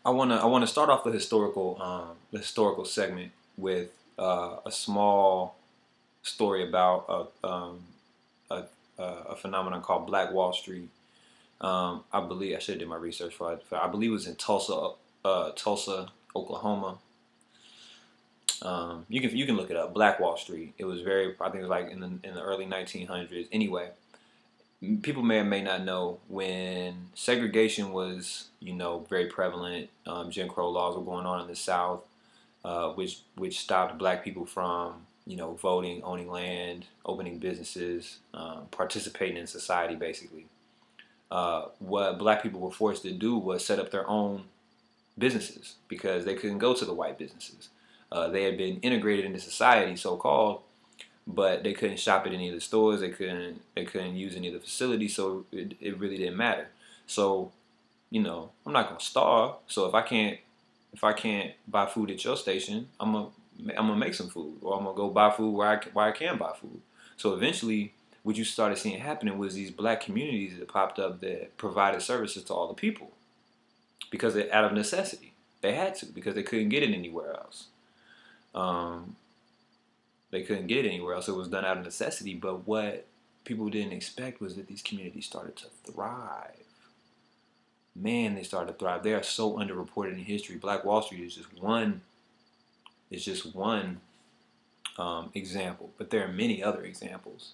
I wanna start off the historical segment with a small story about a, a phenomenon called Black Wall Street. I believe I should have did my research for it. I believe it was in Tulsa, Oklahoma. You can look it up. Black Wall Street. It was very. I think it was like in the early 1900s. Anyway, people may or may not know when segregation was very prevalent. Jim Crow laws were going on in the South, which stopped black people from voting, owning land, opening businesses, participating in society basically. What black people were forced to do was set up their own businesses because they couldn't go to the white businesses. They had been integrated into society, so called, but they couldn't shop at any of the stores. They couldn't use any of the facilities, so it really didn't matter. So I'm not gonna starve. So if I can't buy food at your station, I'm gonna make some food, or I'm gonna go buy food where I can buy food. So eventually, what you started seeing happening was these black communities that popped up that provided services to all the people because out of necessity they had to, because they couldn't get it anywhere else. Um, they couldn't get it anywhere else. It was done out of necessity. But what people didn't expect was that these communities started to thrive. Man, they started to thrive. They are so underreported in history. Black Wall Street is just one. Is just one example, but there are many other examples.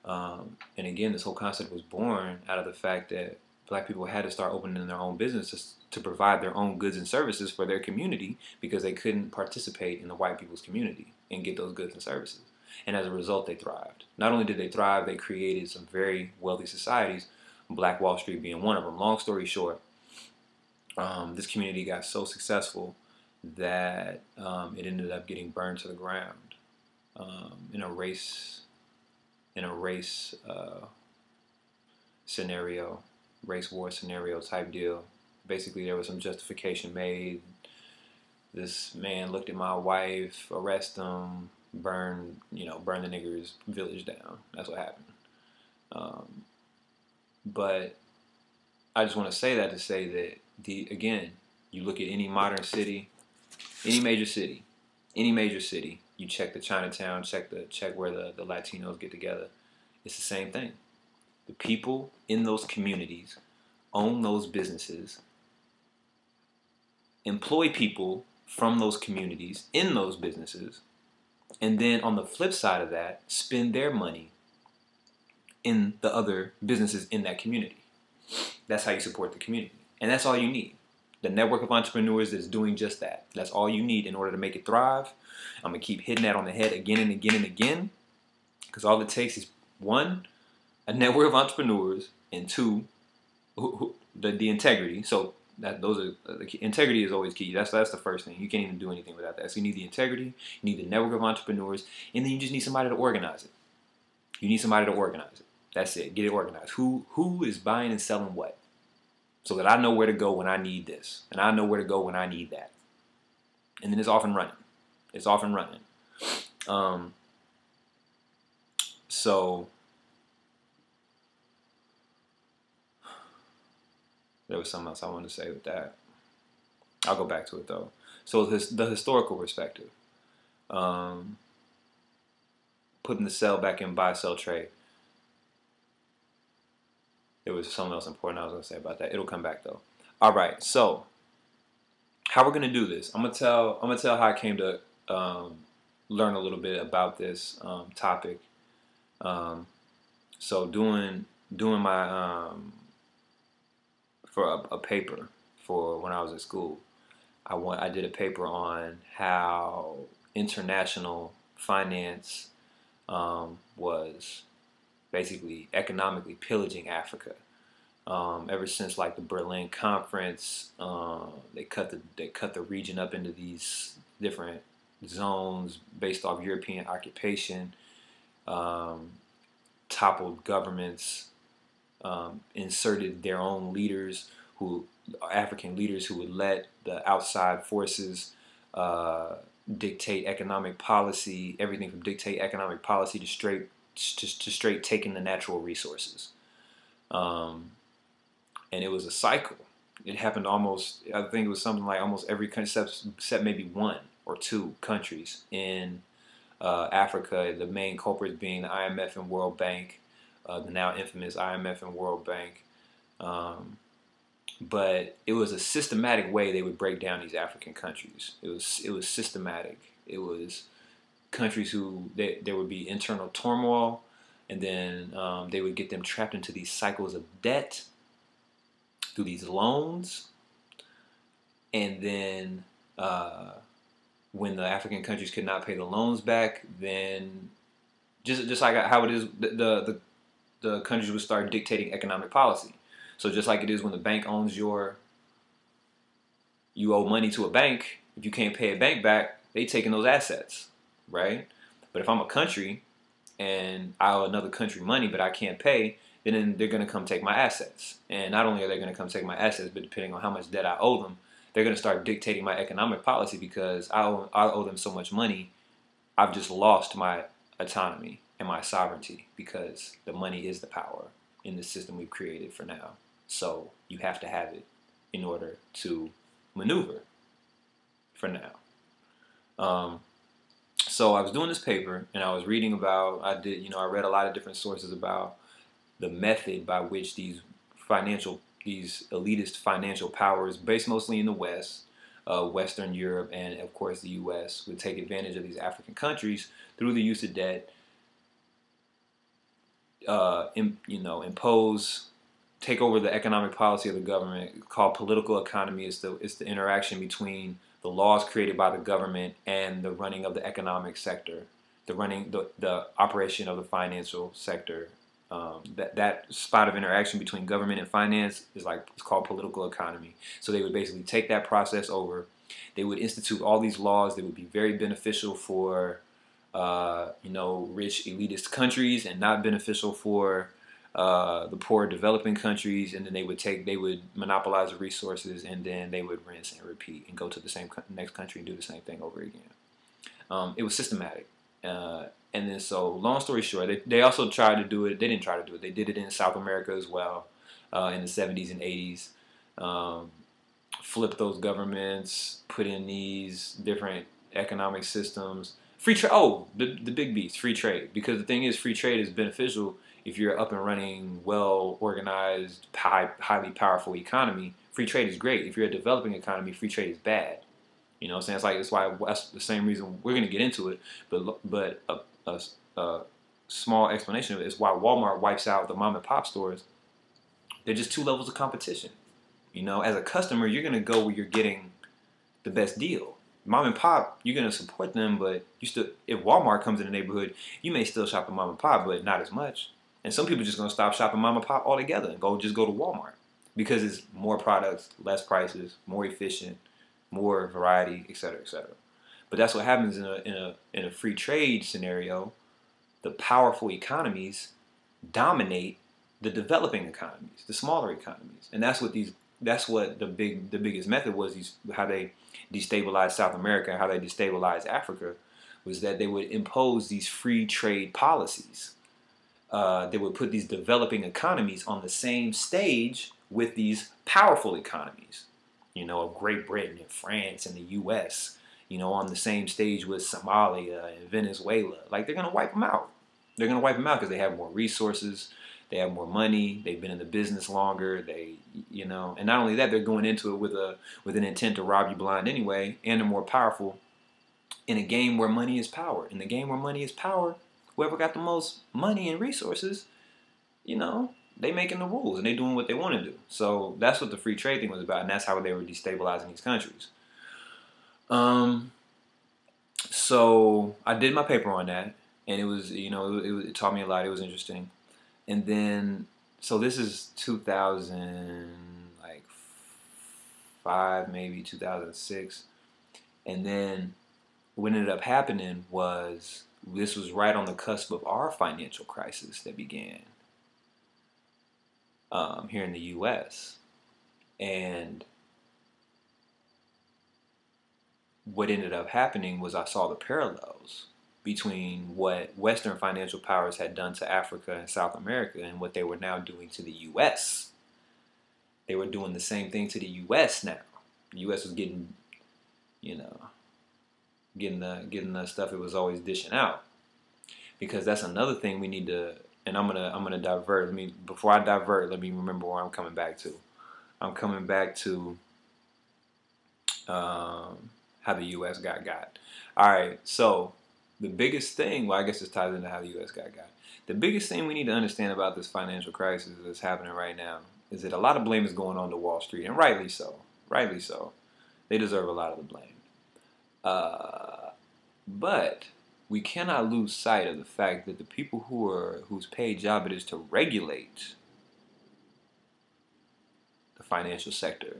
And again, this whole concept was born out of the fact that black people had to start opening their own businesses to provide their own goods and services for their community because they couldn't participate in the white people's community and get those goods and services. And as a result, they thrived. Not only did they thrive, they created some very wealthy societies, Black Wall Street being one of them. Long story short, this community got so successful that it ended up getting burned to the ground in a race scenario, race war scenario type deal. Basically, there was some justification made. This man looked at my wife, arrest him, burn the nigger's village down. That's what happened. Um, but I just want to say that to say that again, you look at any modern city, any major city, you check the Chinatown, check where the Latinos get together. It's the same thing. The people in those communities own those businesses, employ people from those communities in those businesses, and then on the flip side of that, spend their money in the other businesses in that community. That's how you support the community. And that's all you need. The network of entrepreneurs that's doing just that. That's all you need in order to make it thrive. I'm going to keep hitting that on the head again and again and again, because all it takes is one, a network of entrepreneurs, and two, the integrity. So integrity is always key. That's the first thing. You can't even do anything without that. So you need the integrity, you need the network of entrepreneurs, and then you just need somebody to organize it. You need somebody to organize it. That's it. Get it organized. Who is buying and selling what? So that I know where to go when I need this, and I know where to go when I need that. And then it's off and running. It's off and running. So there was something else I wanted to say with that. I'll go back to it though. So the historical perspective, putting the sell back in buy-sell trade. There was something else important I was going to say about that. It'll come back though. All right, so how we're going to do this? I'm gonna tell how I came to learn a little bit about this topic. So doing my for a paper for when I was at school, I did a paper on how international finance was basically economically pillaging Africa. Ever since like the Berlin Conference, they cut the region up into these different zones based off European occupation, toppled governments, inserted their own leaders, African leaders who would let the outside forces dictate economic policy, everything from dictate economic policy to straight taking the natural resources. And it was a cycle. it happened almost, I think it was something like almost every country except maybe one or two countries in Africa, the main culprits being the IMF and World Bank, the now infamous IMF and World Bank. But it was a systematic way they would break down these African countries. It was systematic. It was countries who there would be internal turmoil, and then they would get them trapped into these cycles of debt through these loans, and then when the African countries could not pay the loans back, then just like how it is, the countries would start dictating economic policy. So just like it is when the bank owns you owe money to a bank. If you can't pay a bank back, they taking those assets, right? But if I'm a country and I owe another country money, but I can't pay, then they're going to come take my assets. And not only are they going to come take my assets, but depending on how much debt I owe them, they're going to start dictating my economic policy because I owe them so much money. I've just lost my autonomy and my sovereignty because the money is the power in the system we've created for now. So you have to have it in order to maneuver for now. So I was doing this paper and I was reading about, I read a lot of different sources about the method by which these elitist financial powers, based mostly in the West, Western Europe, and of course the U.S., would take advantage of these African countries through the use of debt, take over the economic policy of the government. Called political economy. It's the interaction between the laws created by the government and the running of the economic sector, the operation of the financial sector. That spot of interaction between government and finance it's called political economy. So they would basically take that process over. They would institute all these laws that would be very beneficial for rich elitist countries and not beneficial for the poor developing countries, and then they would monopolize the resources, and then they would rinse and repeat and go to the next country and do the same thing over again. It was systematic. And then, so long story short, they also tried to do it. They didn't try to do it. They did it in South America as well, in the 70s and 80s. Flipped those governments, put in these different economic systems. Free trade. Oh, the big beast, free trade. Because the thing is, free trade is beneficial if you're up and running, well organized, highly powerful economy. Free trade is great. If you're a developing economy, free trade is bad. You know what I'm saying? That's the same reason we're going to get into it. But a small explanation of it is why Walmart wipes out the mom and pop stores. They're just two levels of competition. As a customer, you're going to go where you're getting the best deal. Mom and pop, you're going to support them, but if Walmart comes in the neighborhood, you may still shop at mom and pop, but not as much. And some people are just going to stop shopping mom and pop altogether and go to Walmart because it's more products, less prices, more efficient, more variety, etc., etc. But that's what happens in a free trade scenario. The powerful economies dominate the developing economies, the smaller economies, and that's what the biggest method was. How they destabilized South America, how they destabilized Africa, was that they would impose these free trade policies. They would put these developing economies on the same stage with these powerful economies, of Great Britain and France and the U.S., on the same stage with Somalia and Venezuela. Like, they're going to wipe them out. They're going to wipe them out because they have more resources, they have more money, they've been in the business longer, and not only that, they're going into it with an intent to rob you blind anyway, and they're more powerful in a game where money is power. In the game where money is power, whoever got the most money and resources, they making the rules and they doing what they want to do. So that's what the free trade thing was about, and that's how they were destabilizing these countries. So I did my paper on that, and it was, it taught me a lot. It was interesting. And then, so this is 2005, maybe 2006. And then what ended up happening was, this was right on the cusp of our financial crisis that began here in the U.S. And what ended up happening was I saw the parallels between what Western financial powers had done to Africa and South America and what they were now doing to the U.S. they were doing the same thing to the U.S. now. The U.S. was getting, you know, getting the stuff it was always dishing out. Because that's another thing we need to. And I'm gonna divert. Before I divert, let me remember where I'm coming back to. I'm coming back to how the U.S. got. All right, so the biggest thing, well, I guess it ties into how the U.S. got. The biggest thing we need to understand about this financial crisis that's happening right now is that a lot of blame is going on to Wall Street, and rightly so. Rightly so. They deserve a lot of the blame. But we cannot lose sight of the fact that the people whose paid job it is to regulate the financial sector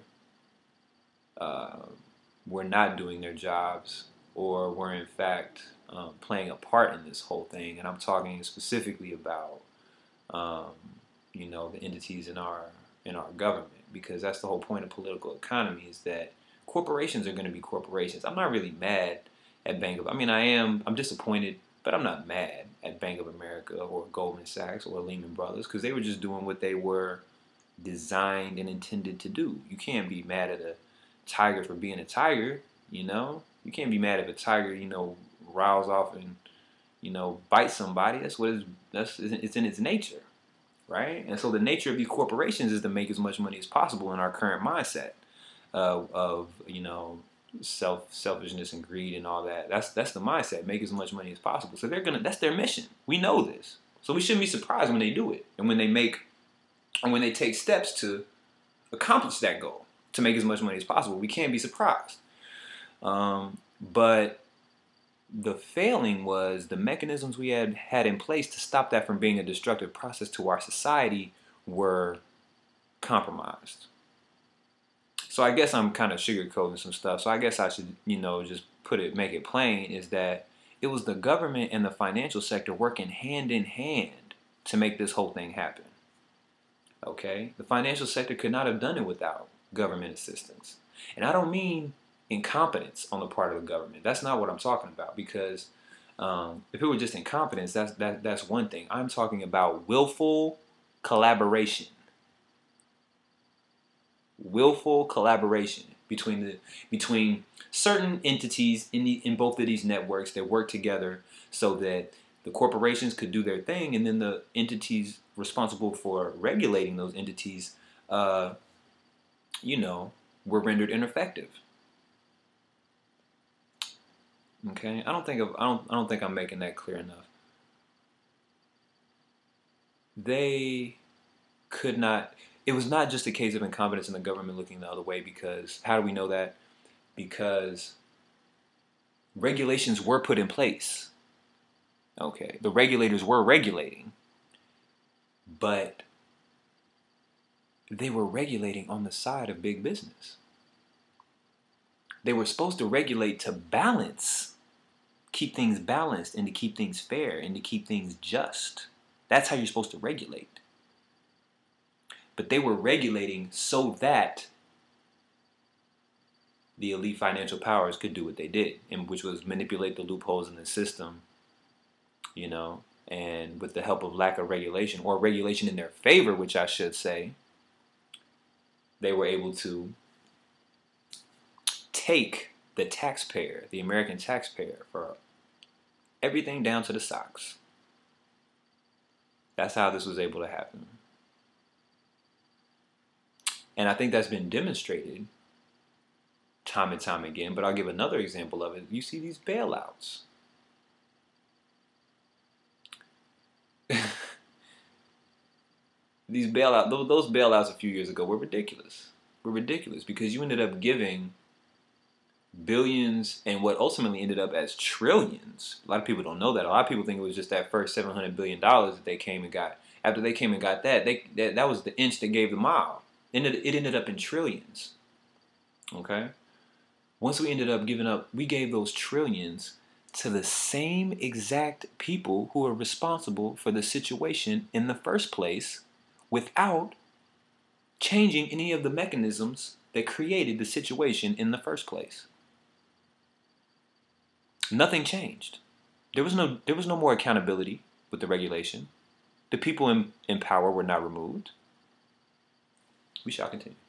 were not doing their jobs, or were in fact playing a part in this whole thing. And I'm talking specifically about the entities in our government, because that's the whole point of political economy, is that corporations are going to be corporations. I'm not really mad at I'm disappointed, but I'm not mad at Bank of America or Goldman Sachs or Lehman Brothers, because they were just doing what they were designed and intended to do. You can't be mad at a tiger for being a tiger, You can't be mad if a tiger, riles off and, bites somebody. It's in its nature, right? And so the nature of these corporations is to make as much money as possible in our current mindset of selfishness and greed and all that. That's the mindset. Make as much money as possible. So that's their mission. We know this. So we shouldn't be surprised when they do it, and when they take steps to accomplish that goal, to make as much money as possible. We can't be surprised. But the failing was the mechanisms we had in place to stop that from being a destructive process to our society were compromised. So I guess I'm kind of sugarcoating some stuff. So I guess I should, just make it plain, is that it was the government and the financial sector working hand in hand to make this whole thing happen. Okay? The financial sector could not have done it without government assistance. And I don't mean incompetence on the part of the government. That's not what I'm talking about, because if it were just incompetence, that's one thing. I'm talking about willful collaboration. Willful collaboration between certain entities in both of these networks that work together so that the corporations could do their thing, and then the entities responsible for regulating those entities, were rendered ineffective. Okay, I don't think I'm making that clear enough. They could not. It was not just a case of incompetence in the government looking the other way, because how do we know that? Because regulations were put in place. Okay, the regulators were regulating, but they were regulating on the side of big business. They were supposed to regulate to balance, keep things balanced, and to keep things fair, and to keep things just. That's how you're supposed to regulate. But they were regulating so that the elite financial powers could do what they did, and which was manipulate the loopholes in the system, and with the help of lack of regulation, or regulation in their favor, which I should say, they were able to take the taxpayer, the American taxpayer, for everything down to the socks. That's how this was able to happen. And I think that's been demonstrated time and time again, but I'll give another example of it. You see these bailouts. Those bailouts a few years ago were ridiculous. Because you ended up giving billions and what ultimately ended up as trillions. A lot of people don't know that. A lot of people think it was just that first $700 billion that they came and got. After they came and got that, that was the inch that gave the mile. It ended up in trillions. Okay? Once we ended up we gave those trillions to the same exact people who are responsible for the situation in the first place, without changing any of the mechanisms that created the situation in the first place. Nothing changed. There was no more accountability with the regulation. The people in power were not removed. We shall continue.